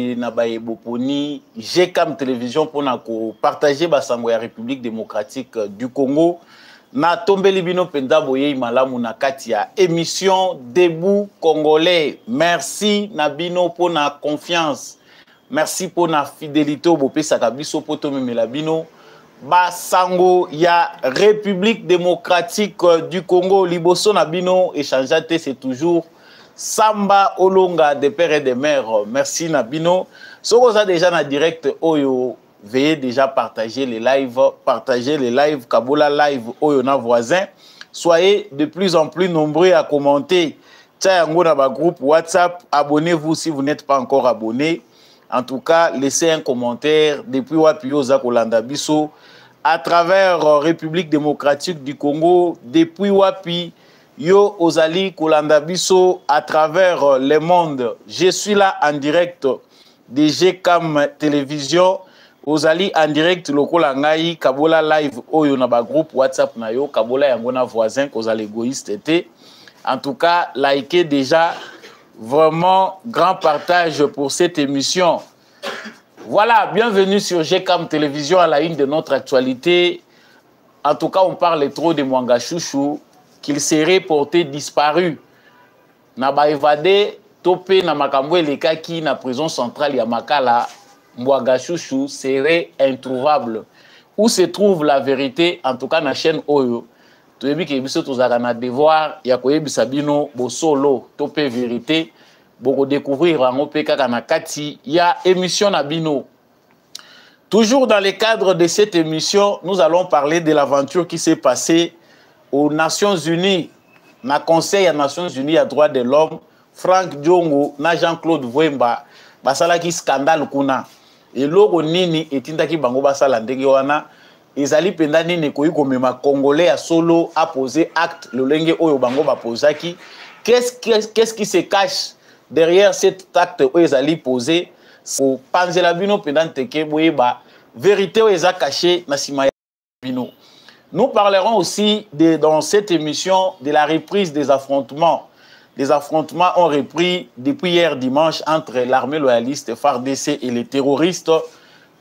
boye na baye boponi GCAM télévision pour partager basango ya République démocratique du Congo na tombeli bino penda boye malamu na kati ya émission Debout Congolais. Merci na bino pour na confiance. Merci pour na fidélité au bopesaka biso poto memela bino basango ya République démocratique du Congo. Liboso na bino échangeate c'est toujours Samba Olonga des pères et des mères. Merci Nabino. Si vous avez déjà en direct, Oyo, veuillez déjà partager les lives, Kabola live, Oyo na voisin. Soyez de plus en plus nombreux à commenter. Tchayango na ba groupe WhatsApp. Abonnez-vous si vous n'êtes pas encore abonné. En tout cas, laissez un commentaire depuis Wapio Zakolanda Biso à travers République démocratique du Congo, depuis Wapi. Yo Ozali Kolanda Biso à travers le monde. Je suis là en direct de GCAM télévision. Ozali en direct lokola ngai Kabola live oyo na ba groupe WhatsApp na yo Kabola yango na voisin kozali égoïste été. En tout cas, likez déjà vraiment grand partage pour cette émission. Voilà, bienvenue sur GCAM télévision à la une de notre actualité. En tout cas, on parle trop de Mwanga Chouchou, qu'il serait porté disparu. Naba évadé, topé na makambo eleka ki na prison centrale ya Makala, Mwanga Chouchou serait introuvable. Où se trouve la vérité, en tout cas na chaîne Oyo. Toyebi ke biso tozaka na devoir ya koyebisa bino bo solo topé vérité, boko découvrir en pe kaka na kati ya émission na bino. Toujours dans le cadre de cette émission, nous allons parler de l'aventure qui s'est passée aux Nations Unies, na Conseil des Nations Unies à droits de l'homme, Frank Diongo, na Jean-Claude Vwemba, basala ki scandale kuna. Et logo nini etindaki bango basala ndenge wana, ezali penda nini koyi komema Congolais à solo a posé acte le lenge oyo bango ba posaki. Qu'est-ce qui se cache derrière cet acte oyo ezali posé? Pour panzela bino penda nteke boyeba vérité oyo eza caché na sima ya bino. Nous parlerons aussi dans cette émission de la reprise des affrontements. Les affrontements ont repris depuis hier dimanche entre l'armée loyaliste FARDC et les terroristes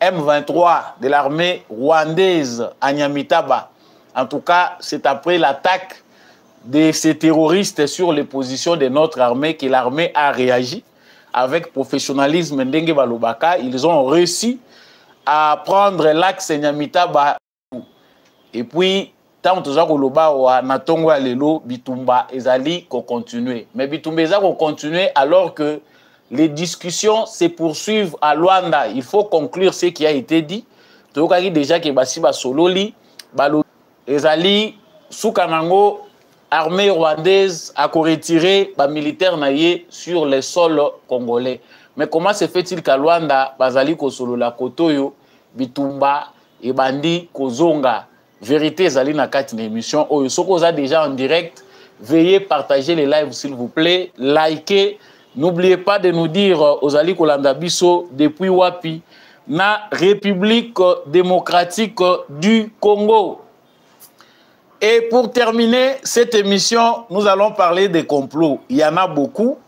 M23 de l'armée rwandaise à Nyamitaba. En tout cas, c'est après l'attaque de ces terroristes sur les positions de notre armée que l'armée a réagi avec professionnalisme. Ndenge Balobaka, ils ont réussi à prendre l'axe Nyamitaba. Et puis, tant que Koloba ou Natongo Alelo, Bitumba, ezali ko continuer. Mais Bitumba ezali ko continuer alors que les discussions se poursuivent à Luanda. Il faut conclure ce qui a été dit. Tokaki déjà que Basiba Sololi, Balo ezali Soukanango, armée rwandaise a retiré les militaires naïe sur les sols congolais. Mais comment se fait-il qu'à Luanda, Bazali Kosolo la Kotoyo, Bitumba et Bandi Kozonga? Vérité Zali na kati na émission Oyo Soko za déjà en direct. Veuillez partager les lives s'il vous plaît, likez. N'oubliez pas de nous dire Ozali Kolanda Biso depuis Wapi na République démocratique du Congo. Et pour terminer cette émission, nous allons parler des complots. Il y en a beaucoup.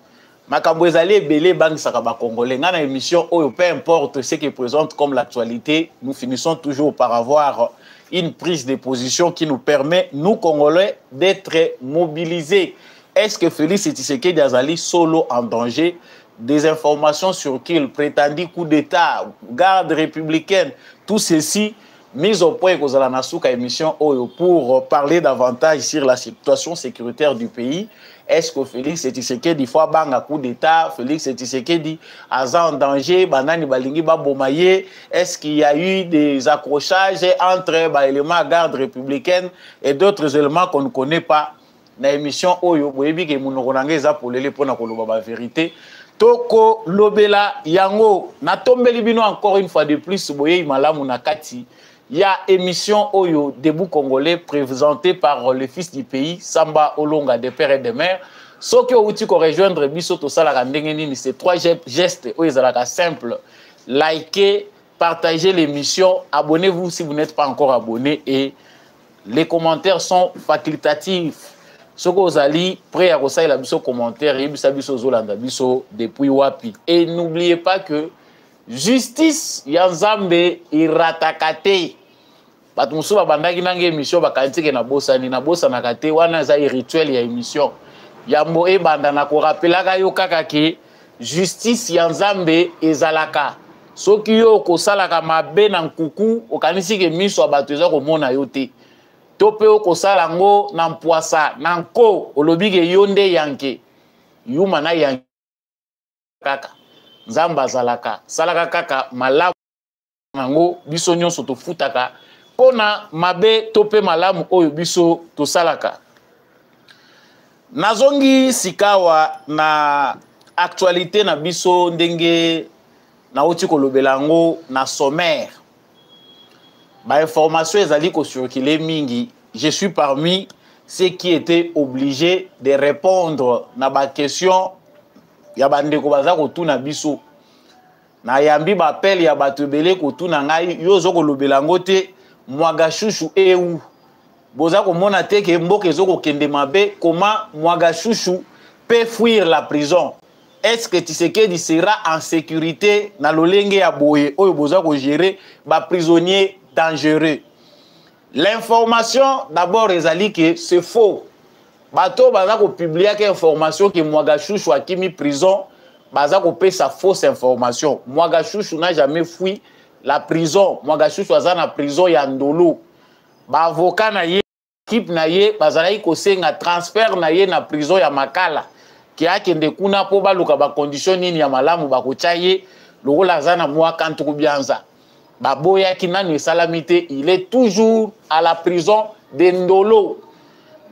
Makambo ezali belé bang sakaba congolais. Dans l'émission Oyo, peu importe ce qui présente comme l'actualité, nous finissons toujours par avoir une prise de position qui nous permet, nous Congolais, d'être mobilisés. Est-ce que Félix Tshisekedi Azali solo en danger? Des informations sur qu'il prétendit coup d'État, garde républicaine, tout ceci mis au point aux Alanasuka émission Oyo pour parler davantage sur la situation sécuritaire du pays. Est-ce que Félix Tshisekedi fois banga coup d'État, Félix Tshisekedi aza en danger, banani balingi babomaye? Est-ce qu'il y a eu des accrochages entre éléments garde républicaine et d'autres éléments qu'on ne connaît pas? Na émission Oyo, boyebi ke munokonanga eza polele pona koloba ba vérité. Toko lobela yango na tombeli bino encore une fois de plus boye malamu na kati. Il y a émission Oyo Debout Congolais présentée par le fils du pays, Samba Olonga des pères et des mères. Ce qui outil ko rejoindre biso to sala ka ndenge nini, c'est trois gestes oyo ezalaka simple. Likez, partagez l'émission, abonnez-vous si vous n'êtes pas encore abonné et les commentaires sont facultatifs. Ce que vous allez prêt à reçoit la biso commentaire et biso zolanda biso depuis Wapi. Et n'oubliez pas que justice ya Nzambe irataka te. Bato mosusu babandaki nange émission bakantike na bosanaka te wana eza rituel ya émission. Yambo ebanda na korapelaka yo kaka ke justice ya Nzambe ezalaka. Soki yo kosalaka mabe na nkuku okanisi ke miso ya bato eza komona yo te. To pe okosala ngo na mpwasa na nko olobi ke yo nde yanke. Yuma na yanke kaka. Nzambe azalaka. Salaka kaka malamu nango biso nyonso tofutaka. Pona mabe tope malamu oyo biso tosalaka. Nazongi sikawa na actualité na biso ndenge na oti kolobelango na sommaire. Ba information ezali ko circuler mingi. Je suis parmi ceux qui étaient obligés de répondre na ba question ya bandeko baza kotuna biso. Na yambi ba appel ya bato ebele kotuna ngai yo zo kolobelango te Mwagashushu EU. Boza komona te ke mboka ezoko kende mabe, comment Mwagashushu peut fuir la prison? Est-ce que Tshisekedi sera en sécurité na lolenge ya boye oyo boza ko gérer ba prisonniers dangereux? L'information d'abord ezali que c'est faux. Bato baza ko publier que information que Mwagashushu a kimi prison, baza ko pe sa fausse information. Mwagashushu n'a jamais fui la prison. Mwagashushu aza na prison ya Ndolo. Ba avocat na ye, équipe na ye, bazalaki kosenga transfert na ye na prison ya Makala. Ki akende kuna po baluka ba condition nini ya malamu bakotya ye, lokola aza na mwa kantuku bianza. Baboya ki nanu esalamite, il est toujours à la prison de Ndolo.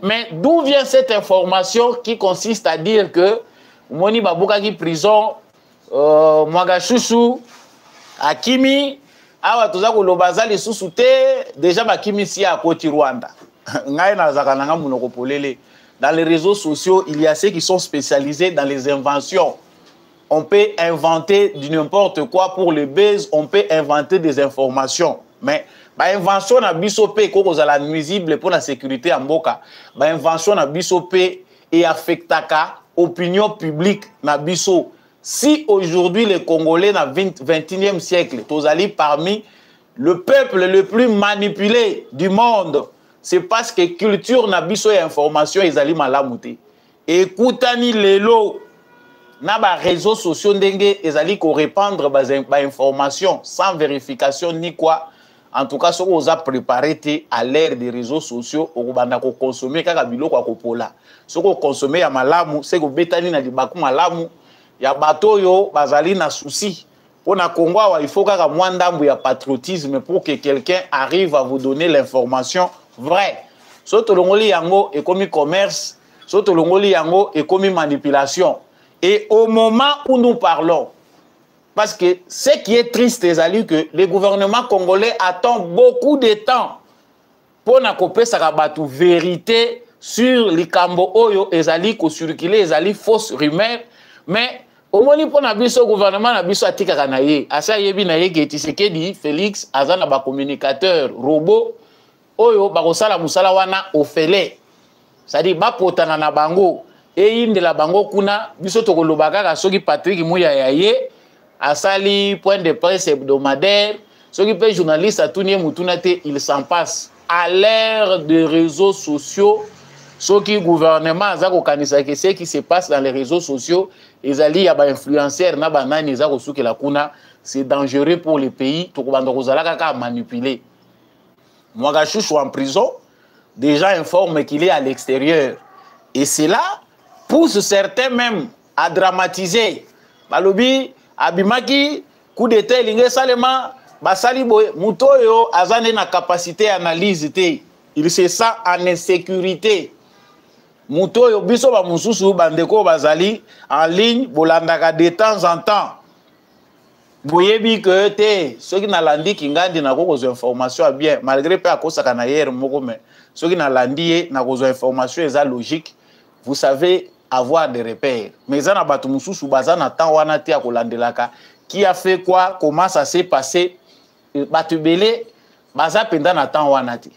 Mais d'où vient cette information qui consiste à dire que moni baboka ki prison Mwagashushu Akimi awa toza kolobaza lisusu te déjà bakimi si à Koti Rwanda. Ngai na zakananga munoko polele. Dans les réseaux sociaux, il y a ceux qui sont spécialisés dans les inventions. On peut inventer du n'importe quoi pour le buzz, on peut inventer des informations. Mais ba invention na biso pe ko kozala nuisible pour la sécurité en mboka. Ba invention na biso pe et affectaka opinion publique na biso. Si aujourd'hui les Congolais dans le 21e siècle, tozali parmi le peuple le plus manipulé du monde, c'est parce que culture na biso et information ezali malamuté. Écoutani lelo na ba réseaux sociaux ndenge ezali ko répandre ba information sans vérification ni quoi. En tout cas, ce qu'on a préparé à l'ère des réseaux sociaux, on va consommer kaka biloko kwa kopola. Ce qu'on consommer ya malamu, c'est que betani na libaku malamu. Ya bato yo bazali na souci. Pour na Congo, il faut kaka mwandambu ya patriotisme pour que quelqu'un arrive à vous donner l'information vraie. Soto longoli yango et comme commerce, soto longoli yango et comme manipulation. Et au moment où nous parlons, parce que ce qui est triste, c'est que le gouvernement congolais attend beaucoup de temps pour na kopé sakabatu vérité sur les kambo oyo ezali ko circuler ezali fausse rumeur, mais au moins pour na biso gouvernement na biso atikaka na ye asa yebi na ye ke Tshisekedi Félix azana ba communicateur robot oyo bakosala musala wana ofele, c'est-à-dire ba potana na bango e inde la bango kuna biso tokolobaka ka soki Patrick Muya ya ye asali point de presse hebdomadaire soki pe journaliste atuni mutuna te, il s'en passe. À l'ère des réseaux sociaux, ce qui gouvernement a kokanisa que ce qui se passe dans les réseaux sociaux, ezali ya ba influenceurs na banani za kosuke la kuna, c'est dangereux pour le pays, to kobanda kozala kaka manipuler. Mwagashushu en prison, déjà informe qu'il est à l'extérieur. Et cela pousse certains même à dramatiser. Balobi abimaki coup d'état lingue salema basali boy mutoyo azane na capacité d'analyse te. Il se sent en insécurité. Mutoyo biso ba mususu bandeko bazali en ligne bolandaka de temps en temps. Boyebi que te ceux qui na landi kingandi na ko information bien malgré pas ko saka na hier moko mais ceux qui na landi na ko information eza logique. Vous savez avoir des repères. Mais ça na batu mususu bazana temps wana te akolandelaka qui a fait quoi, comment ça s'est passé. Batu belé baza penda na temps wana te.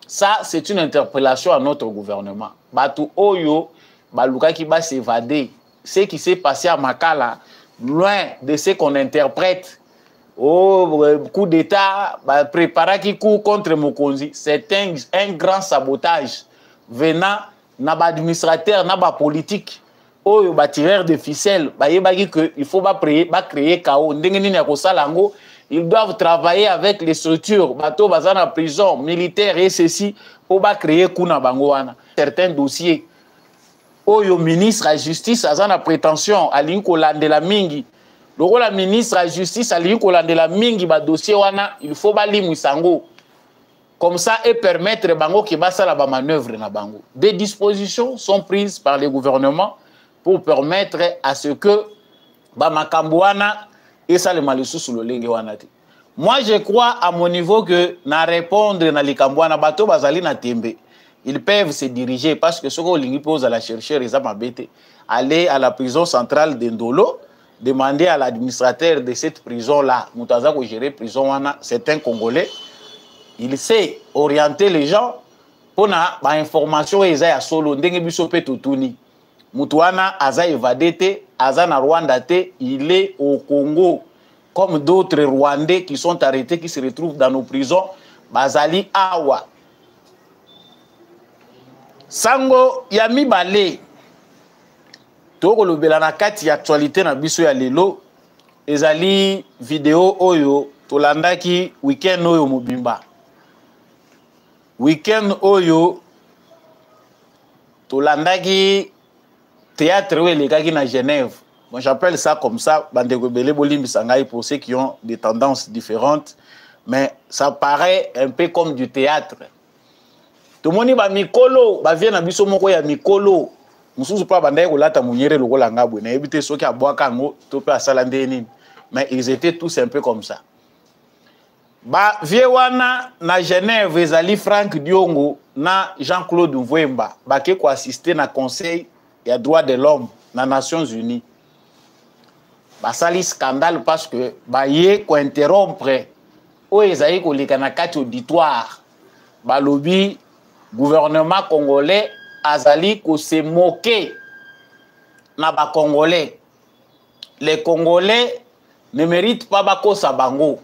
Ça, c'est une interpellation à notre gouvernement. Batu Oyo, Baluka qui va s'évader. Ce qui s'est passé à Makala, loin de ce qu'on interprète, au coup d'état, préparer qui coup contre Mokonzi. C'est un grand sabotage venant de l'administrateur, de la politique. Oh, ba tireur de ficelle, il faut créer chaos. Ils doivent travailler avec les structures, bateau bazana prison, militaire et ceci, pour créer kuna bangoana. Certains dossiers, le ministre de la justice a la prétention à la mingi. Le ministre de la justice a la mingi, dossier wana, il faut sango. Comme ça, et permettre bango qui va la manœuvre na bango. Des dispositions sont prises par le gouvernement pour permettre à ce que Bamakambouana et ça le malissou sous le lingue wanati. Moi, je crois à mon niveau que na répondre na likambouana bato bazali na tembe. Ils peuvent se diriger parce que ce qu'on lingi pose à la chercheur ils ont aller à la prison centrale d'Indolo, demander à l'administrateur de cette prison là, Moutaza ko gérer prison wana, c'est un Congolais. Il sait orienter les gens pour na ba information eza ya solo ndenge biso pe tutuni. Mutuana aza évadé, aza na Rwanda te, il est au Congo. Comme d'autres Rwandais qui sont arrêtés, qui se retrouvent dans nos prisons, bazali awa. Sango yami bale. Toko lobela na kati actualité na biso ya lelo, ezali vidéo oyo tolandaki weekend oyo mobimba. Weekend oyo tolandaki théâtre où il est à Genève. Moi j'appelle ça comme ça, pour ceux qui ont des tendances différentes, mais ça paraît un peu comme du théâtre. Tout le monde dit mikolo, vient à biso moko ya mikolo. Mususu pa bandaye ko lata munyere lokola ngabwe na ebité soki abwaka ngo to pe asala ndeni. Mais ils étaient tous un peu comme ça. Ba viewana na Genève ezali Franck Diongo na Jean-Claude Mvwemba bake ko assister na conseil ya droit de l'homme na Nations Unies. Basali scandale parce que baye ko interrompre o ezali ko leka na kati auditoire. Balobi gouvernement congolais azali ko se moquer na ba congolais. Les Congolais ne méritent pas bakosa bango.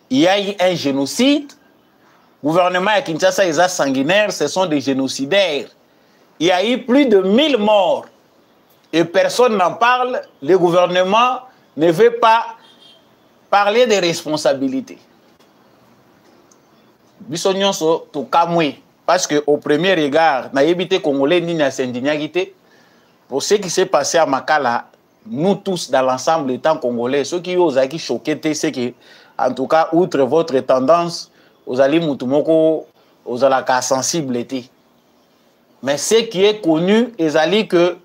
Il y a eu un génocide. Le gouvernement de Kinshasa est sanguinaire, ce sont des génocidaires. Il y a eu plus de 1000 morts. Et personne n'en parle. Le gouvernement ne veut pas parler des responsabilités. Bisonyonso to kamwe. Parce qu'au premier regard, na yebite Congolais ni na sendignagité. Pour ce qui s'est passé à Makala, nous tous dans l'ensemble étant Congolais, ceux qui ont été choqués, c'est que en tout cas, outre votre tendance, vous allez moutumoko, vous allez la sensibilité. Mais ce qui est connu, c'est que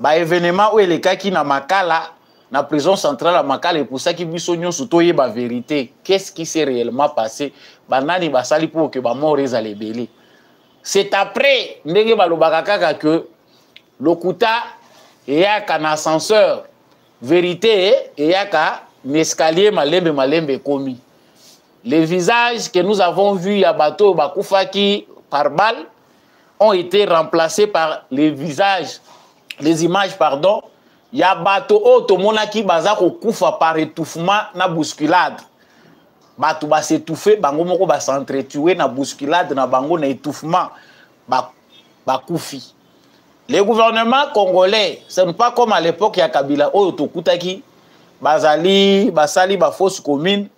l'événement où les cas qui na Makala, na prison centrale à Makala, et pour ça qu'ils bisognon surtout la vérité. Qu'est-ce qui s'est réellement passé? Banani basali pour que ba mort les belé. C'est après ndenge balobaka que lokuta et ya un ascenseur vérité et ya ka l'escalier malembe komi. Les visages que nous avons vus à bateau Bakoufaki par balle ont été remplacés par les visages, les images, pardon. Il y a bateau automonaki bazako koufa par étouffement na bousculade. Bateau ba s'étouffer, bango moko ba s'entretuer na bousculade na bango na étouffement ba koufi. Les gouvernements congolais, ce n'est pas comme à l'époque il y a Kabila Otokutaki. Bazali, basali, ba fausse commune,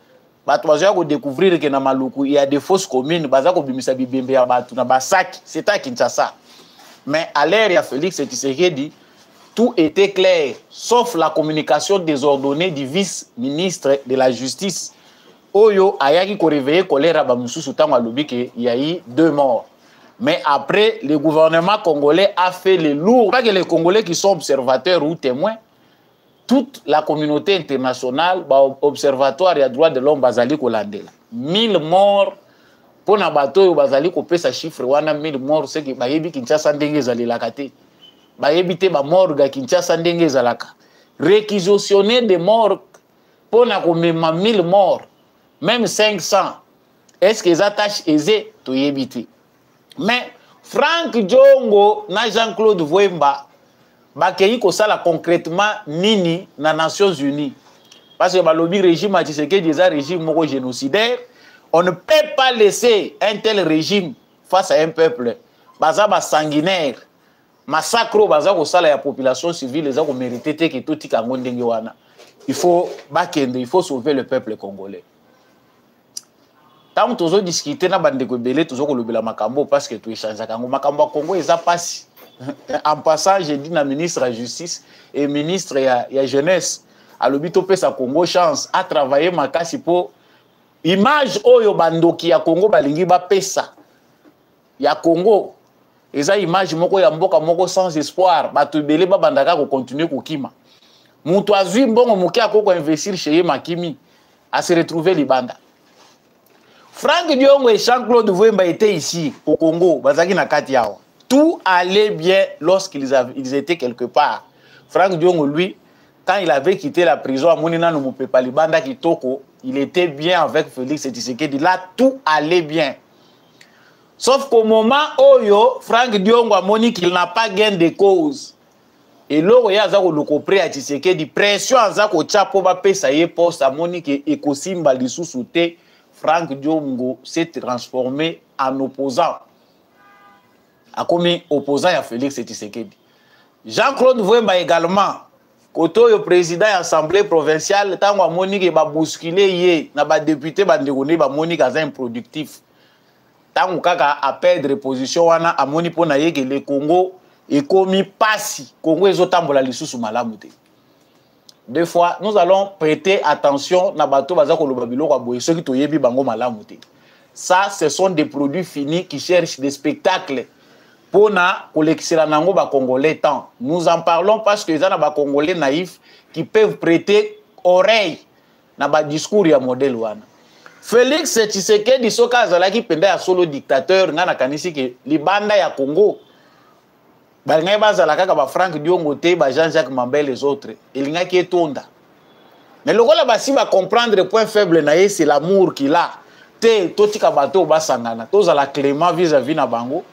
batouazia ko découvrir que na Maluku il y a des fausses communes, bazako bimisa bibembe ya batu na Basaki, c'est à Kinshasa. Mais à l'ère ya Félix Tshisekedi, tout était clair, sauf la communication désordonnée du vice-ministre de la Justice. Oyo ayaki ko réveiller choléra ba mususu tango alobi que il y a eu 2 morts. Mais après, le gouvernement congolais a fait les lourds. Pas que les Congolais qui sont observateurs ou témoins, toute la communauté internationale, observatoire et droit de l'homme, bazali kolandela. 1000 morts pour na bateau, bazali ko pesa chiffre wana 1000 morts, c'est que bayebi Kinshasa ndenge zali lakate. Bayebi te ba mort ga Kinshasa ndenge zalaka. Réquisitionner des morts pour na ko mema 1000 morts, même 500. Est-ce que les attaches aisées to yebite? Mais Franck Diongo na Jean-Claude Mvwemba bakei ko sala concrètement nini na Nations Unies. parce que le lobby régime a déjà un régime génocidaire. On ne peut pas laisser un tel régime face à un peuple bazaba sanguinaire. Massacre baza ko sala ya population civile les a ko mérité que tout tika ngondenge wana. Il faut sauver le peuple congolais. Tant que nous discuter na bande ko belé toujours ko lobela makambo parce que tu échange kango makambo Congo eza passe. En passant, j'ai dit na ministre de la justice et ministre ya jeunesse à l'obito pesa Congo chance à travailler makasi pour image oyo bandoki ya Congo balingi ba pesa ya Congo eza image moko ya mboka moko sans espoir bato belé ba bandaka ko continuer ko kima mutu azwi mbongo moki akoko investir chez ye makimi à se retrouver libanda. Franck Diongo et Jean-Claude Vwemba étaient ici au Congo bazaki na kati yao. Tout allait bien lorsqu'ils étaient quelque part. Franck Diongo, lui, quand il avait quitté la prison à Mounina Numupepalibanda Kitoko, il était bien avec Félix Tshisekedi. Là, tout allait bien. Sauf qu'au moment où Franck Diongo a moni qu'il n'a pas gain de cause. Et là, il y a un prêt à Tshisekedi. Pression à Zako Chapo va payer sa poste à moni qui est Kosimba Lissou-Souté. Franck Diongo s'est transformé en opposant. A commis opposant à Félix Tshisekedi. Jean-Claude Vwemba également, koto yo président de l'Assemblée provinciale, tango Monique ba bousculer yé, na ba député ba ndekone ba Monique aza improductif. Tango kaka a perdre position wana a Monique pona yé que le Congo est commis passi. Congo ezotambola lisusu malamu te. Deux fois, nous allons prêter attention na bato baza koloba biloko boye ceux qui toyebi bango malamu te. Ça, ce sont des produits finis qui cherchent des spectacles. Pour na kolekisela nango ba Congolais tant. Nous en parlons parce que les ba Congolais naïfs qui peuvent prêter oreille na ba discours ya modèle wana. Félix Tshisekedi soka azalaki penda ya solo dictateur ngana kanisi ke libanda ya Congo. Ba ngai bazalaka ka ba Franck Diongo te ba Jean-Jacques Mambé les autres. Elingaki etonda. Mais le rôle basi ba comprendre le point faible na ye c'est l'amour qu'il a. Te totika bato basangana. Toza la clément vis-à-vis na bango.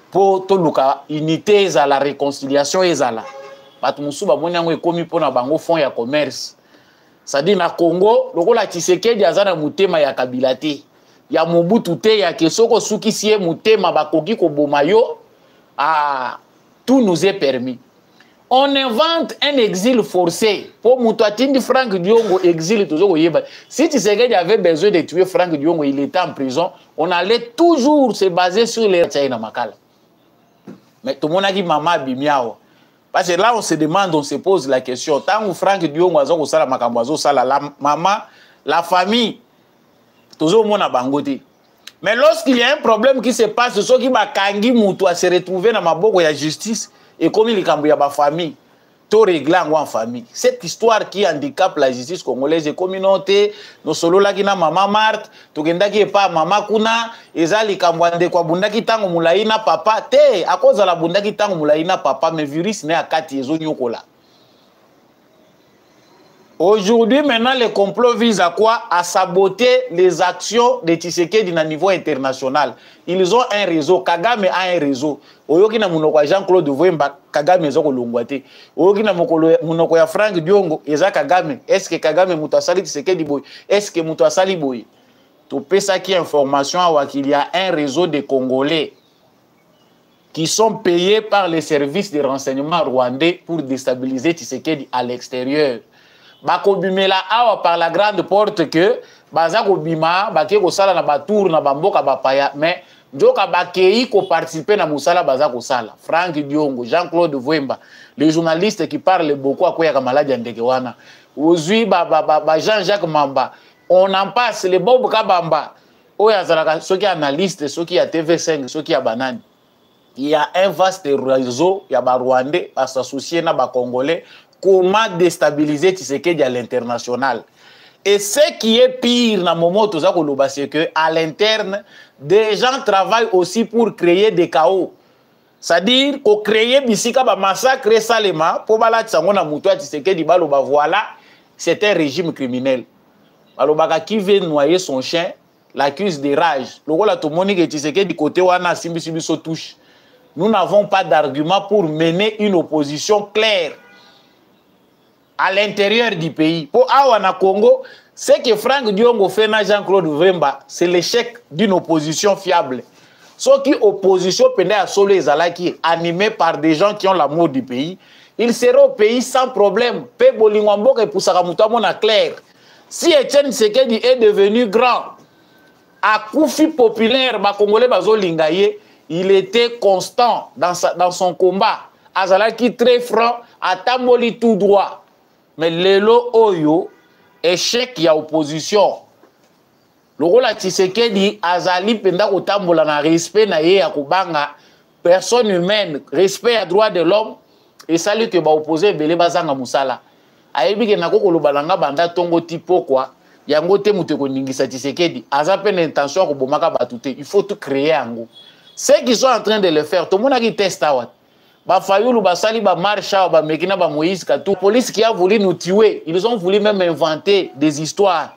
Pour tout unité à la réconciliation ezala bato musuba boni yango ekomi pona bango fond ya commerce ça dit na Congo lokola Tshisekedi azana mutema ya Kabila te ya Mobutu te ya kesoko sukisi ye mutema bakoki ko boma yo tout nous est permis. On invente un exil forcé pour Moutouatindi Franck Diongo exil toujours yeba. Si Tshisekedi avait besoin de tuer Franck Diongo, il était en prison, on allait toujours se baser sur les Tchaïna Makala. Mais tout le monde a dit maman bimiao. Parce que là, on se demande, on se pose la question. Tant que Franck Diongo a sala makambazo sala la maman, la famille, toujours le monde a bangoté. Mais lorsqu'il y a un problème qui se passe, ceux qui m'a kangi moutou à se retrouver dans ma boko ya justice et comme il y a ma famille, tout régler en famille. Cette histoire qui handicape la justice congolaise et communauté, nous solo la kina maman Marthe, tu genda qui pas maman kuna, ezali kambwande kwa bundaki tango mulaina papa, te, à cause de la bundaki tango mulaina papa, mais virus n'est à kati ezo nyokola. Aujourd'hui, maintenant, le complot vise à quoi? À saboter les actions de Tshisekedi à niveau international. Ils ont un réseau. Kagame a un réseau. Oyoki na munoko Jean-Claude Vwemba, Kagame ezoko longwate. Oyoki na munoko ya Franck Diongo, eza Kagame. Est-ce que Kagame muto asali Tshisekedi boy? Est-ce que muto asali boy? Tu peux ça qui information qu'il y a un réseau de Congolais qui sont payés par les services de renseignement rwandais pour déstabiliser Tshisekedi à l'extérieur. Bakobimela awa par la grande porte que bazako bima bake ko sala na batour na bamboka bapaya mais njoka bakei ko participer na musala bazako sala. Franck Diongo, Jean-Claude Vwemba, les journalistes qui parlent beaucoup à quoi ya maladi ya ndeke wana. Ozui Jean-Jacques Mamba, on en passe les Bob Kabamba. Oya zalaka ceux qui analystes, ceux qui à TV5, ceux qui à banane. Il y a un vaste réseau, il y a ba Rwandais, à s'associer na ba Congolais. Comment déstabiliser Tshisekedi à l'international. Et ce qui est pire dans le moment où c'est qu'à l'interne, des gens travaillent aussi pour créer des chaos. C'est-à-dire qu'on crée bisika ba massacre Salema pour bala tsangona muto Tshisekedi baloba voilà, c'est un régime criminel. Balobaka qui veut noyer son chien l'accuse de rage. Lokola to moni ke Tshisekedi côté wana simbi so touche. Nous n'avons pas d'argument pour mener une opposition claire. à l'intérieur du pays. Pour Awana Congo, ce que Franck Diongo fait na Jean-Claude Vemba, c'est l'échec d'une opposition fiable. Ce qui opposition pendant à solo ezalaki animé par des gens qui ont l'amour du pays, il serait au pays sans problème. Pe bolingwambo et pour Sakamutamona clair. Si Etienne Tshisekedi est devenu grand, à Koufi populaire, Congolais Bazo Lingaye, il était constant dans son combat. Azalaki très franc, à Tamboli tout droit. Mais Lelo Oyo, échec, il y a opposition. Le rôle de Tshisekedi, Azali Penda Kotambola na respect na ye ya kubanga, personne humaine, respect à droit de l'homme, et salut que ba opposé Bele Bazanga Moussala. Ayebi ke nako kolobalanga banda tongo tipo quoi, yango te muteko ningisa Tshisekedi, aza peine intention ko bomaka batute, il faut tout créer ango. Ceux qui sont en train de le faire, tout le monde a qui teste awat. Ba Fayoulou, ba Sali, ba Marcha, ba Mekina, ba Moïse, Katou. La police qui a voulu nous tuer, ils ont voulu même inventer des histoires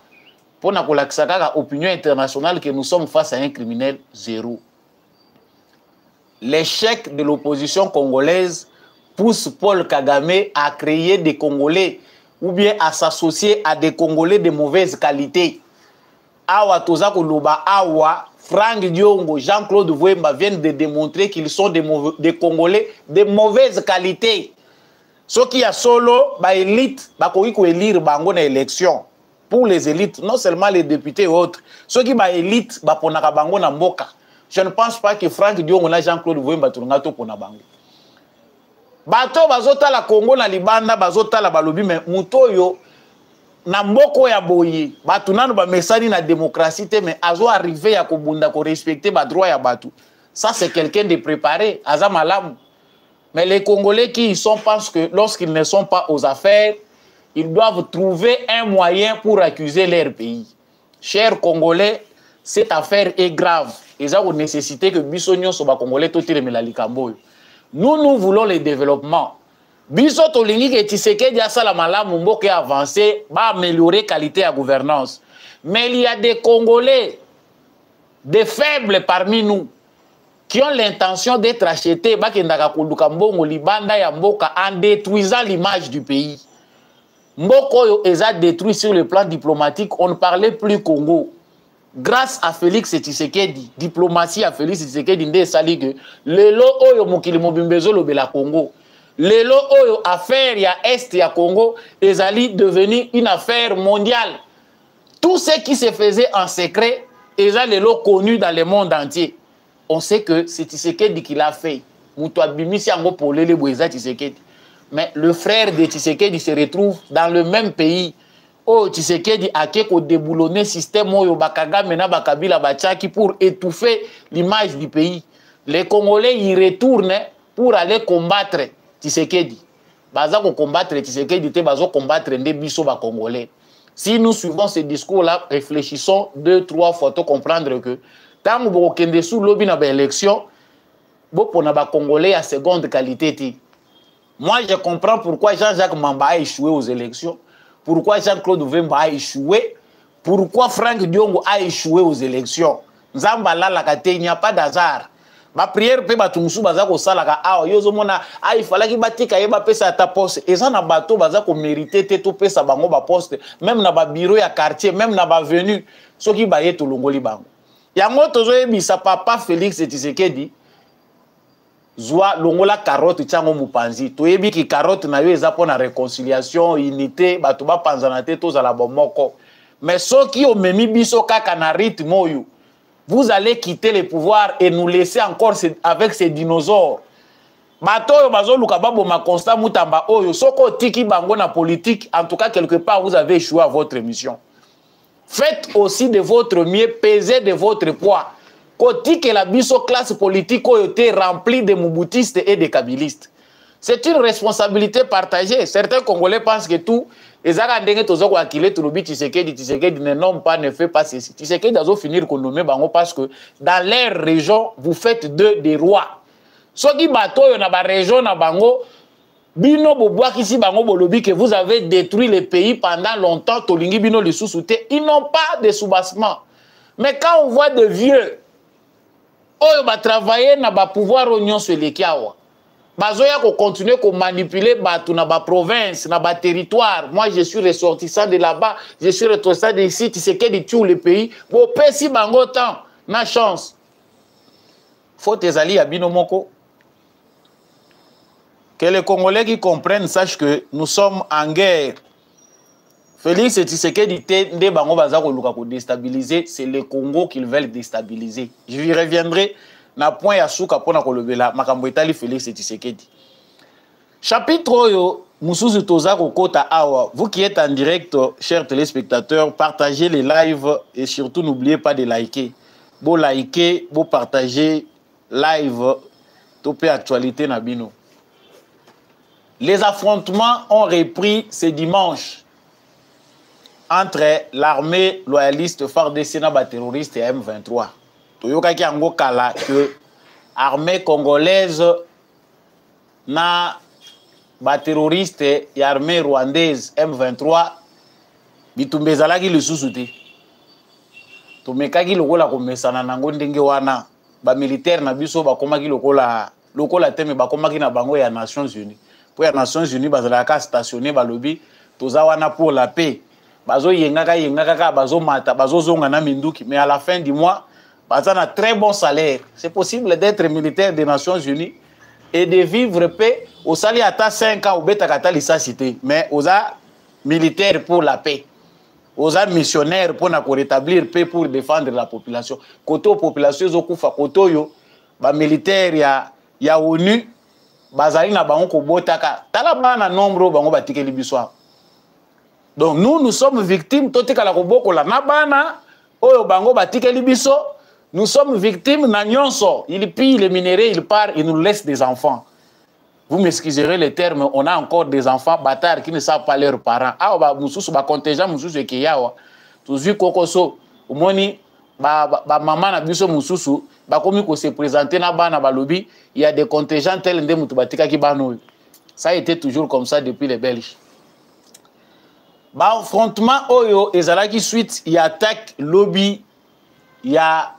pour nous la opinion internationale que nous sommes face à un criminel zéro. L'échec de l'opposition congolaise pousse Paul Kagame à créer des Congolais ou bien à s'associer à des Congolais de mauvaise qualité. Awa Toza Koloba, Awa, Franck Diongo, Jean-Claude Vemba viennent de démontrer qu'ils sont des Congolais de mauvaise qualité. Ce qui a solo, ba élite, ba koiko élire bango na élection. Pour les élites, non seulement les députés et autres, ceux qui ba élite, ba ponaka bango na mboka. Je ne pense pas que Franck Diongo na Jean-Claude Vemba tulungato pona bango. Bato bazota la Congo na libanda, bazota la balobi, mais mutoyo, na mboko ya boye batu nanu ba mesani na démocratie mais azo arrivé ya kobunda ko respecter ba droit ya batu, ça c'est quelqu'un de préparé aza malamu. Mais les Congolais qui y sont pensent que lorsqu'ils ne sont pas aux affaires, ils doivent trouver un moyen pour accuser leur pays. Chers Congolais, cette affaire est grave et ça a nécessité que bisonyo so ba Congolais to tilemela likambo. Nous voulons le développement. Biso tolingi ke Tshisekedi asala malamu mboke avancé, va améliorer qualité à gouvernance. Mais il y a des Congolais, des faibles parmi nous, qui ont l'intention d'être achetés, bakendaka kuluka mbongo libanda ya mboka en détruisant l'image du pays. Mboko eza détruit sur le plan diplomatique, on ne parlait plus Congo. Grâce à Félix Tshisekedi, diplomatie à Félix Tshisekedi nde salige, lelo oyo mokili mobimbezo lobela Congo. Lelo oyo affaire ya Est ya Congo ezali devenu une affaire mondiale. Tout ce qui se faisait en secret est lelo connu dans le monde entier. On sait que c'est Tshisekedi qui l'a fait. Muto abimisi ango polele boeza Tshisekedi. Mais le frère de Tshisekedi se retrouve dans le même pays. Oh, Tshisekedi a keko déboulonné système oyo Bakagame na Bakabila Bachaki pour étouffer l'image du pays. Les Congolais y retournent pour aller combattre Tshisekedi. Baza ko combattre Tshisekedi te bazo combattre nde biso ba Congolais. Si nous suivons ce discours-là, réfléchissons 2-3 fois pour comprendre que tant que vous kende sous lobby na ba élection, bo pona ba Congolais à seconde qualité ti. Moi je comprends pourquoi Jean-Jacques Mamba a échoué aux élections, pourquoi Jean-Claude Vemba a échoué, pourquoi Franck Diongo a échoué aux élections. Nzamba la la kate, il n'y a pas d'hasard. Ma prière pe batumusu baza ko salaka awa yozo mona il fallait ki batika yeba pesa ta poste eza na bato baza ko mériter te to pesa bango ba poste même na ba bureau ya quartier même na ba venu soki ba yeto longoli bango yango tozo yebisa papa Félix Tshisekedi zwa longola carotte tsango mupanzi to yebi ki carotte na yo eza pona réconciliation unité bato ba panzana te to za la bomoko mais soki o memi biso kaka na rythme oyo vous allez quitter le pouvoir et nous laisser encore avec ces dinosaures. Bato yo bazo luka babo ma constat mutamba oyo soko tiki bango na politique, en tout cas quelque part vous avez échoué à votre mission. Faites aussi de votre mieux, pesez de votre poids. Koti que la biso classe politique oyo te remplie de mouboutistes et de kabylistes. C'est une responsabilité partagée. Certains Congolais pensent que tout ezaka ndenge tozoko akile tulobi Tshisekedi ne nomme pas, ne fait pas ceci. Tshisekedi azo finir ko nommer bango parce que dans leur région vous faites des rois. Soki bato yo na ba région na bango bino bobwaki si bango bolobi que vous avez détruit le pays pendant longtemps tolingi bino le sous-souté, ils n'ont pas de soubassement. Mais quand on voit de vieux oyo ba travailler na ba pouvoir oignon sur les kiawa bazoya ko continuer ko manipuler batu na ba province, na ba territoire. Moi je suis ressortissant de là-bas, je suis ressortissant d'ici, tu sais que de tout le pays. Bo pesi bango temps na chance. Faut tes alliés à binomoko. Que les Congolais qui comprennent sachent que nous sommes en guerre. Félix Tshisekedi dit bango baza ko luka ko déstabiliser, c'est le Congo qu'ils veulent déstabiliser. Je y reviendrai na point ya suka pona ko lobela makambo etali Félix Tshisekedi. Chapitre oyo musuzu toza ko kota awa. Vous qui êtes en direct, chers téléspectateurs, partagez les lives et surtout n'oubliez pas de liker. Bo liker, bo partager live topé actualité na bino. Les affrontements ont repris ce dimanche entre l'armée loyaliste FARDC na ba terroriste et M23. Toyoka ki ango kala que armée congolaise na ba terroriste et armée rwandaise M23 bitumbezalaki lisusu te. Tomekaki lokola komesana nango ndenge wana ba militaire na biso bakomaki lokola teme bakomaki na bango ya Nations Unies. Pour les Nations Unies, bazalaka stationné balobi toza wana pour la paix. Bazo yengaka bazo mata bazo zonga na minduki, mais à la fin du mois, baza na très bon salaire. C'est possible d'être militaire des Nations Unies et de vivre paix au salaire à 5 ans au beta kata lisacité, mais oza militaire pour la paix. Oza missionnaire pour na ko rétablir paix pour défendre la population. Koto population zokufa koto yo ba militaire ya ONU bazali na bango ko botaka tala bana nombre bango batikeli biswa. Donc nous sommes victimes totikala ko bokola na bana oyo bango batikeli biso, nous sommes victimes na nyonso, il pille les minéraux, il part, il nous laisse des enfants. Vous m'excuserez les termes, on a encore des enfants bâtards qui ne savent pas leurs parents. Ah ba mususu ba contingent mususu ke yawa. Tuzu kokoso omoni ba maman na biso mususu ba komi ko se présenter na bana balobi, il y a des contingents tels nde mutu batika ki bano. Ça a été toujours comme ça depuis les Belges. Ba affrontement oyo ezalaki suite il y a attaque lobby, il y a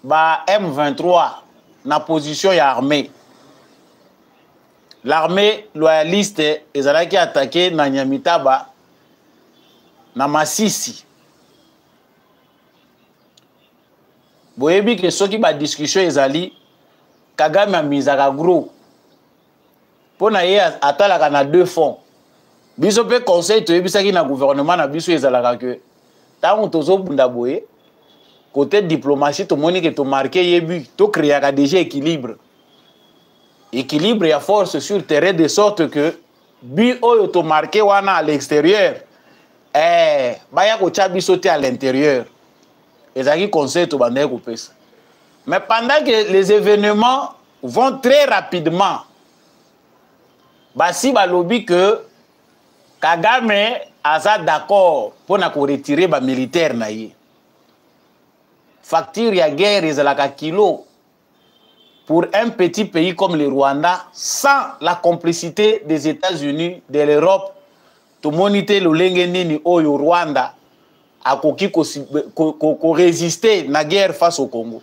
ba M23 na position ya armée. L'armée loyaliste ezalaki attaqué na Nyamitaba na Masisi. Boyebi que soki ba discussion ezali Kagame a misaka gros. Pona ye atalaka na deux fonds. Biso pe conseil toyebisaki na gouvernement na biso ezalaka que tango tozo bunda boye côté diplomatie to moni que to marqué yebu to créer déjà équilibre. Équilibre et force sur terrain de sorte que bi oyo to marqué wana à l'extérieur baya ko chabiso te à l'intérieur. Ezaki conseil to bande ko pesa. Mais pendant que les événements vont très rapidement, basi balobi que Kagame aza d'accord pour na ko retirer ba militaire na ye. Facture ya guerre ezalaka kilo pour un petit pays comme le Rwanda, sans la complicité des États-Unis, de l'Europe, tout moniter le lengenini au Rwanda a koki ko résister na guerre face au Congo.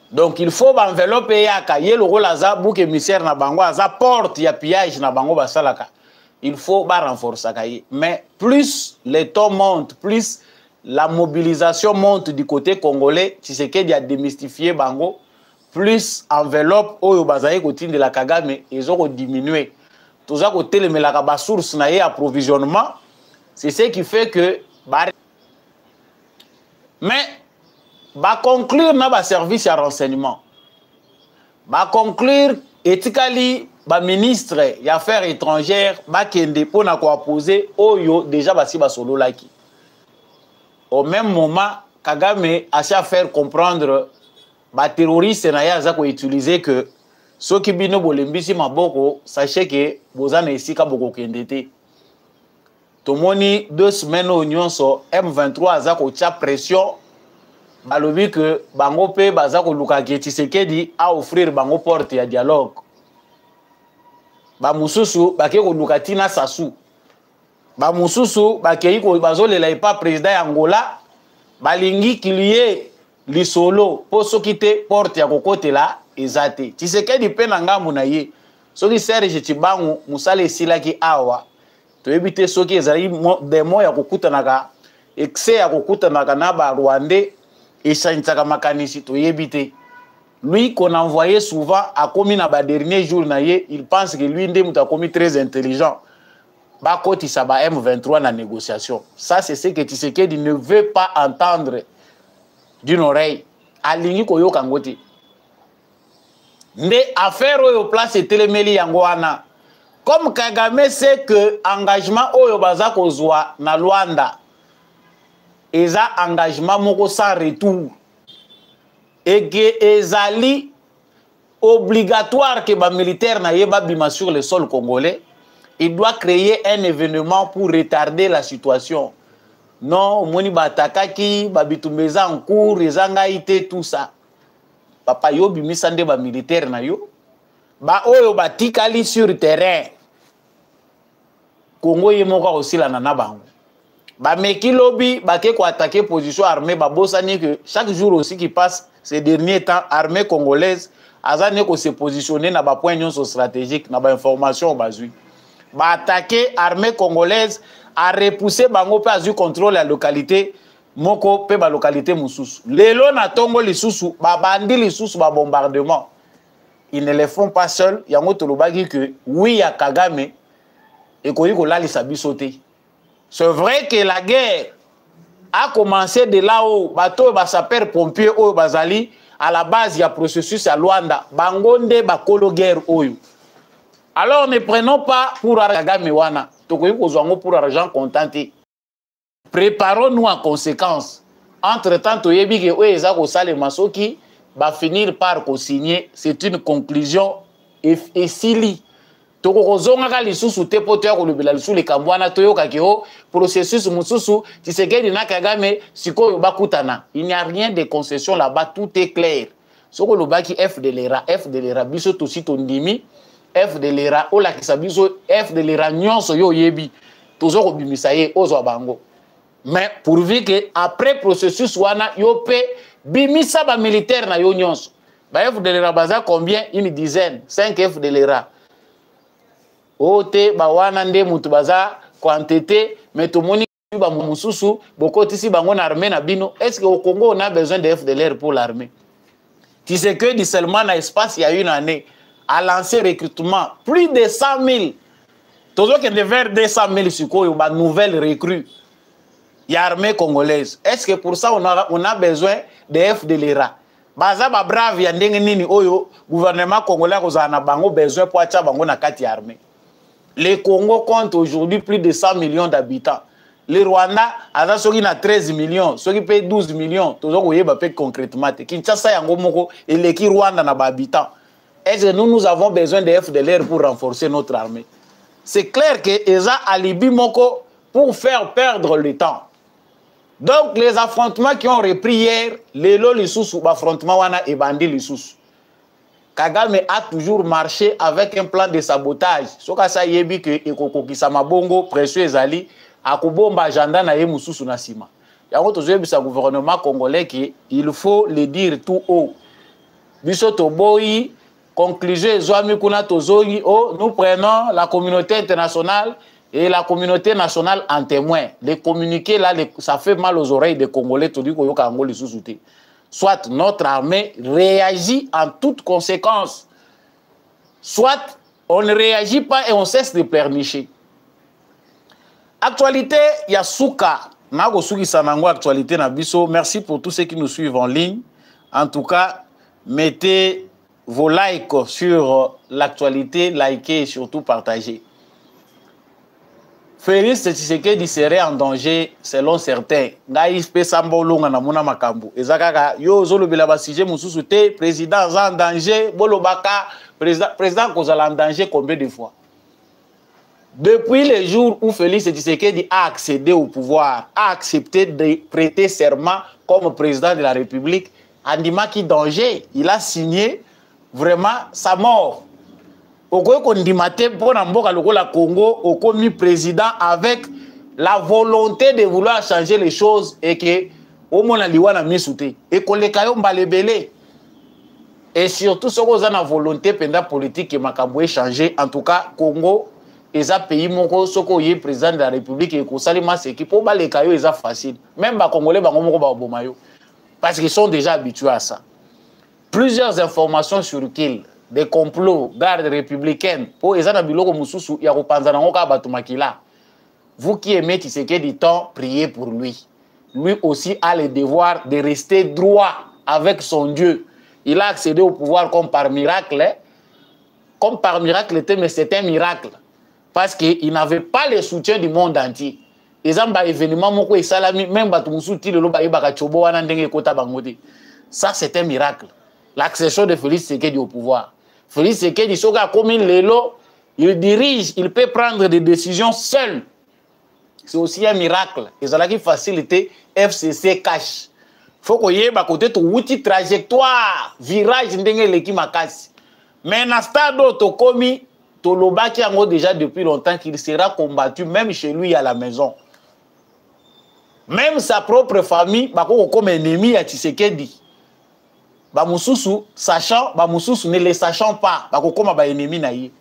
Donc il faut envelopper yaka ye le rôle aza bouc émissaire na bango aza porte ya pillage na bango basalaka. Il faut ba renforcer kaye. Mais plus les taux montent, plus la mobilisation monte du côté congolais, Tshisekedi a démystifié bango, plus enveloppe oyo bazaye kotine de la Kagame, ils ont diminué. Tout ça côté le melaka ba source na ye approvisionnement, c'est ce qui fait que mais ba conclure na ba service à renseignement. Ba conclure éthiquement ba ministre des affaires étrangères ba kende pona ko poser oyo déjà basi ba solo laki. Au même moment, Kagame a cherché à faire comprendre les terroristes qui ont utilisé que ceux qui bino bolembisi maboko, sachez que vous avez ici kaboko kendete. Tomoni 2 semaines au nyonso M23 a tia pression, balobi que bango pe bazako luka Tshisekedi a offrir bango porte ya dialogue. Ba mususu bake ko luka tina sasu. Ba mususu bakei ko bazolela pas président Angola balingi qu'il y ait lisolo pour s'occuper porte ya kokote là ezate Tshisekedi pe na ngambu na ye soki Serge Chibangu musala esilaki awa toyebi te soki ezali demo ya kokutanaka excès ya kokutanaka na ba Rwandais esanisaka makanisi toyebi te. Lui qu'on envoyait souvent à commis na ba dernier jour na ye, il pense que lui ndé muta commis très intelligent. Ba koti sa ba M23 na négociation. Ça c'est ce que Tshisekedi ne veut pas entendre d'une oreille. Alingi koyo kangoti. Ndé affaire oyo place telemeli yango wana. Comme Kagame sait que engagement oyo baza kozwa na Luanda eza engagement moko sans retour. Et que ezali obligatoire que les militaires na yeba bima sur le sol congolais, il doit créer un événement pour retarder la situation. Non, moni batakaki, babitumbeza en cours, ezanga ité tout ça. Papa yo bimisa nde ba militaire na yo. Ba oyo batikali sur terrain. Congo yemoka aussi la nana bango. Ba meki lobby ba ke ko attaquer position armée ba bosani que chaque jour aussi qui passe ces derniers temps armée congolaise azane ko se positionner na ba point union stratégique na ba information bazui ba attaquer armée congolaise a repousser bango pe azu contrôle la localité moko pe ba localité mususu lelo na tongo lisusu ba bandi lisusu ba bombardement ils ne les font pas seuls yango tolobaki que oui ya Kagame et ko yiko la lisabiso te. C'est vrai que la guerre a commencé de là-haut, bateau basaper pompier oyo bazali à la base il y a processus à Luanda, bangonde bakolo guerre oyo. Alors ne prenons pas pour Kagame wana, tokoyi kozwango pour argent contenté. Préparons-nous en conséquence. Entre-temps toyebi ke oyo eza kosala masoki ba finir par co-signer, c'est une conclusion esili. Tokozonga lisusu te poto ya kolobela lisusu le kambwana toyoka ke o processus mususu Tshisekedi na Kagame sikoyo bakutana. Il n'y a rien de concession là-bas, tout est clair. Soko lobaki FDLR biso tosi tondimi FDLR ola kisabiso FDLR nyonso yo yebi tozoko bimisa ye ozwa bango. Mais pourvu que après processus wana yo pe bimisa ba militaire na yo nyonso. Ba FDLR baza combien? Une dizaine, 5 FDLR. Ote bawana nde mutu baza quantité mais to moni ba mususu bokotisi bango na armée na bino. Est-ce que au Congo on a besoin de FDLR pour l'armée? Tshisekedi seulement na espace il y a une année a lancé recrutement plus de 100 000. Toujours que de vers 200 000 sikoyo ba nouvelle recrue. Il y a armée congolaise. Est-ce que pour ça on a besoin de FDLR? Baza ba brave ya ndenge nini oyo gouvernement congolais kozana bango besoin pour acha bango na kati ya armée. Le Congo compte aujourd'hui plus de 100 millions d'habitants. Le Rwanda a soki na 13 millions, soki pe 12 millions, tozo koyeba pe concrètement. Kinshasa yango moko eleki Rwanda na ba habitants. Est-ce que nous avons besoin de FDLR pour renforcer notre armée? C'est clair que eza alibi moko pour faire perdre le temps. Donc les affrontements qui ont repris hier, les lo lisusu affrontement wana ebandi lisusu. Kagame a toujours marché avec un plan de sabotage. Soka sa yebi que ekokokisa mabongo pression ezali akobomba agenda na ye mususu na sima. Yango tozoyebi sa gouvernement congolais qui il faut le dire tout haut. Biso toboyi conclusion ezwami kuna tozoyi oh nous prenons la communauté internationale et la communauté nationale en témoin. Les communiqués là ça fait mal aux oreilles des Congolais to di ko yoka ngoli lisusu te. Soit notre armée réagit en toutes conséquences, soit on ne réagit pas et on cesse de pleurnicher. Actualité, il y a Souka. Actualité Nabiso. Merci pour tous ceux qui nous suivent en ligne. En tout cas, mettez vos likes sur l'actualité, likez et surtout partagez. Félix Tshisekedi serait en danger selon certains. Naïs pe sambolonga na mona makambu. Ezakaka yo zolobela ba sujet mususu te président en danger, bolobaka président kozala en danger combien de fois? Depuis le jour où Félix Tshisekedi a accédé au pouvoir, a accepté de prêter serment comme président de la République, Andimaki danger, il a signé vraiment sa mort. Okoye kondimate pona mboka lokola Congo okomi président avec la volonté de vouloir changer les choses et que omona liwana misute et koleka yo mbalebele Et surtout, ce qu'on a la volonté pendant politique et Makaboué changer. En tout cas, Congo, les pays moko, ce qu'on est président de la République et qu'on s'allie c'est qui pour les cailloux, c'est facile. Même les Congolais, parce qu'ils sont déjà habitués à ça. Plusieurs informations sur qu'il des complots, gardes républicaines, pour les gens biloko mususu, ya repanzana ngoka batumakila. Vous qui aimez Tshisekedi du temps, priez pour lui. Lui aussi a le devoir de rester droit avec son Dieu. Il a accédé au pouvoir comme par miracle. Hein? Comme par miracle, mais c'est un miracle. Parce qu'il n'avait pas le soutien du monde entier. Événement, même ça, c'est un miracle. L'accession de Félix Tshisekedi au pouvoir. Félix Tshisekedi, il dirige, il peut prendre des décisions seul. C'est aussi un miracle. Et ça qui facilité FCC cash. Faut qu'on y ait côté de outil trajectoire, virage ndenge makasi. Mais dans stade to komi to lobaki ango déjà depuis longtemps qu'il sera combattu même chez lui à la maison. Même sa propre famille bako comme ennemi à Tshisekedi. Ba mususu sachant ba mususu ne le sachant pas bako comme ba ennemi na ye.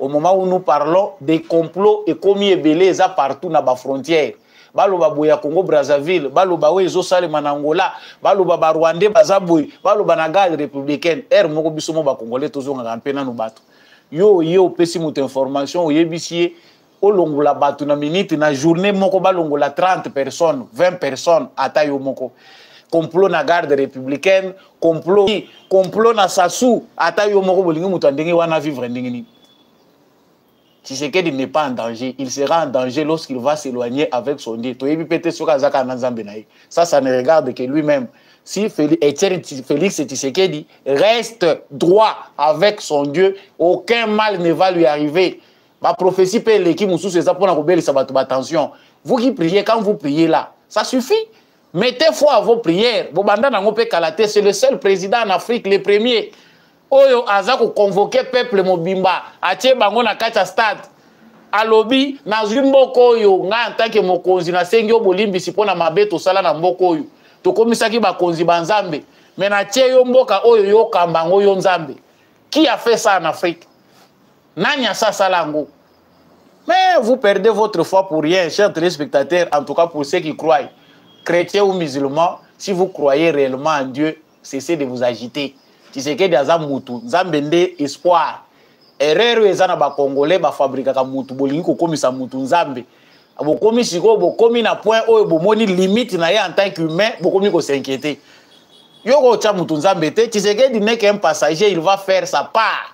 Au moment où nous parlons des complots et commis et belés partout dans la frontière. Baloba boya Congo Brazzaville, baloba wezo sale manangola, baloba ba Rwandais bazaboy, baloba na garde républicaine, moko biso mo ba congolais tozo ngampe na no bato. Yo pesi muto information oyebisi olongola bato na minute na journée moko balongola 30 personnes, 20 personnes ata yo moko. Complot na garde républicaine, complot na Sassou ata yo moko bolingi muto ndenge wana vivre ndenge ni. Tshisekedi n'est pas en danger. Il sera en danger lorsqu'il va s'éloigner avec son Dieu. Ça ne regarde que lui-même. Si Félix Tshisekedi reste droit avec son Dieu, aucun mal ne va lui arriver. Ma prophétie peut l'équipe c'est ça pour attention. Vous qui priez, quand vous priez là, ça suffit. Mettez foi à vos prières. C'est le seul président en Afrique, le premier. Oyo azako convoquer peuple mobimba atie bango na kati stade alobi na mboko oyo nga en tant que mokonzi na sengi obolimbisi pona mabeto sala na mboko oyo to komisaki bakonzi banzambe mais na tie yo mboka oyo yo kambango yo nzambe. Qui a fait ça en Afrique? Nanya sa salango. Mais vous perdez votre foi pour rien, chers téléspectateurs, en tout cas pour ceux qui croient, chrétiens ou musulmans. Si vous croyez réellement en Dieu, cessez de vous agiter. Tshisekedi aza mutu nzambe espoir. Erreur ezana ba congolais ba fabrika ka mutu bolingi ko komisa mutu nzambe. Bokomi siko bokomi na point oyo bomoni limite na ye en tant qu'humain bokomi ko s'inquiéter. Yoko cha mutu nzambe te Tshisekedi n'est qu'un passager, il va faire sa part.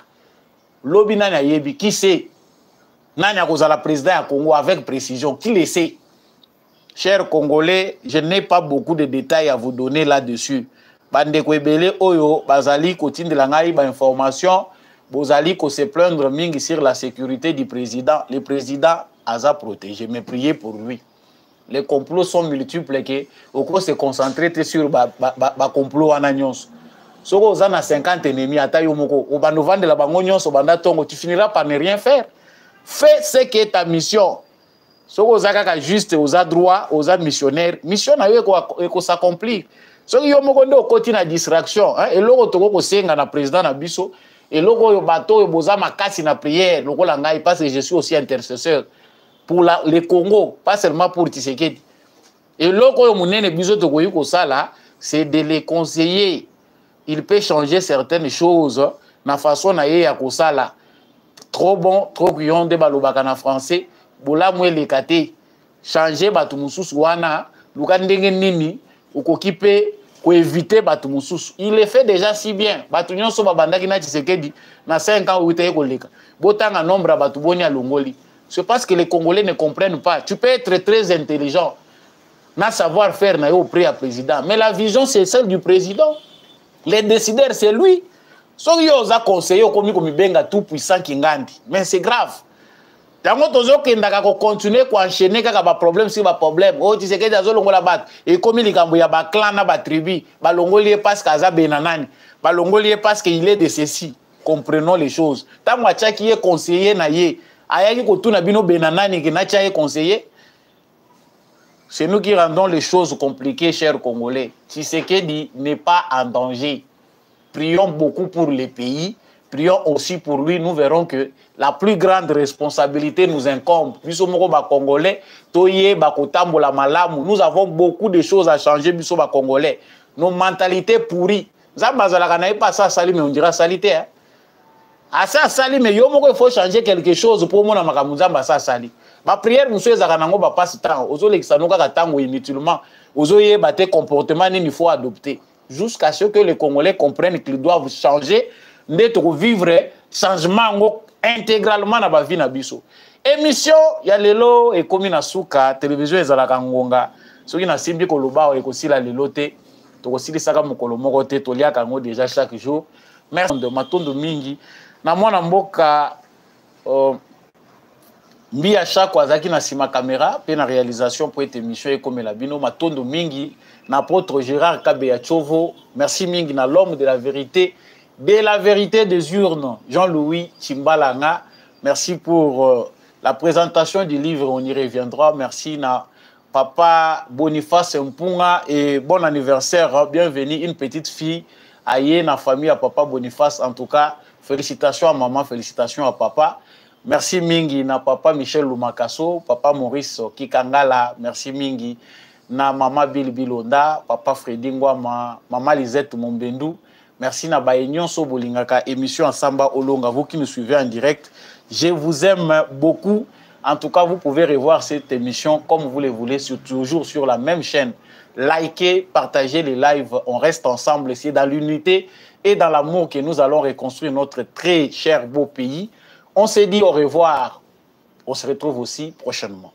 Lobi nani ayebi qui sait? Nani akozala président ya Congo avec précision, qui le sait? Chers Congolais, je n'ai pas beaucoup de détails à vous donner là-dessus. Bande kwebele oyo bazali kotindela ngai ba information bozali ko se plaindre mingi sur la sécurité du président. Le président a protégé, mais priez pour lui. Les complots sont multiples que oko se concentrer sur ba complot wana nyonso. Soko ozana 50 ennemis ata yo moko obando vendre la bango nyonso banda tongo tu finiras par ne rien faire. Fais ce qui est ta mission. Soko ozaka juste oza droit, oza missionnaire, mission na yo ko s'accomplir. So yo moko ndo koti na distraction hein eloko toko ko senga na président na biso eloko yo bato yo boza makasi na prière lokola ngai parce que je suis aussi intercesseur pour le Congo, pas seulement pour Tshisekedi. Eloko yo munene biso toko yiko sala c'est de les conseiller. Il peut changer certaines choses na façon na ye ya kosala. Trop bon, trop guyon de balobaka na français, bola mwele kate changer batu mususu wana luka ndenge nini ukokipe ko éviter batu mususu. Il le fait déjà si bien. Batu nyonso babandaki na Tshisekedi na 5 ans uite ko leka. Botanga nombre batu boni a Longoli. C'est parce que les Congolais ne comprennent pas. Tu peux être très intelligent, na savoir faire na yo auprès à président, mais la vision c'est celle du président. Les décideurs c'est lui. So yo za conseiller komi komi benga tout puissant kingandi. Mais c'est grave. Tango tozo kendaka ko continuer ko enchaîner kaka ba problème sur ba problème. Oh Tshisekedi azolongola bat et komi likambo ya ba clan na ba tribu, ba longoli parce qu'aza benanani, ba longoli parce qu'il est de ceci. Comprenons les choses. Tango achaki est conseiller na ye, ayaki ko tuna bino benanani ki na chaye conseiller. C'est nous qui rendons les choses compliquées, chers Congolais. Tshisekedi n'est pas en danger. prions beaucoup pour les pays, prions aussi pour lui. Nous verrons que la plus grande responsabilité nous incombe. Nous Congolais, nous avons beaucoup de choses à changer, Congolais. Nos mentalités pourries. Ça, pas ça, sali, mais on dira salité. Hein? À ça, sali, mais il faut changer quelque chose pour moi, ça, sali. Ma prière, monsieur, Zaranango, passe temps. Ozo, l'exanoka, tango, inutilement. Ozo, yé, comportement, il faut adopter. Jusqu'à ce que les Congolais comprennent qu'ils doivent changer, d'être vivre changement intégralement dans la vie na biso. Émission, il y a lelo et comme na suka, télévision ezalaka ngonga. Ce qui na simbi ko loba e ko sila lelo te, to ko sili saka mokolo moko te, to lia kango déjà chaque jour. Merci de matondo mingi. Na mwana mboka mbi à chaque wazaki na sima caméra, pe na réalisation pour cette émission et comme la bino matondo mingi na apôtre Gérard Kabeya Chovo. Merci mingi na l'homme de la vérité des urnes, Jean-Louis Chimbalanga. Merci pour la présentation du livre, on y reviendra. Merci na papa Boniface Mpunga et bon anniversaire, bienvenue une petite fille aïe na famille à papa Boniface. En tout cas, félicitations à maman, félicitations à papa. Merci mingi na papa Michel Lumakaso, papa Maurice Kikangala, merci mingi na maman Bill Bilonda, papa Freddy Ngwama, maman Lisette Mombendou. Merci na Bayenyon Sobolingaka, émission Ensemble Olonga. Vous qui nous suivez en direct, je vous aime beaucoup. En tout cas, vous pouvez revoir cette émission comme vous le voulez, toujours sur la même chaîne. Likez, partagez les lives, on reste ensemble. C'est dans l'unité et dans l'amour que nous allons reconstruire notre très cher beau pays. On se dit au revoir. On se retrouve aussi prochainement.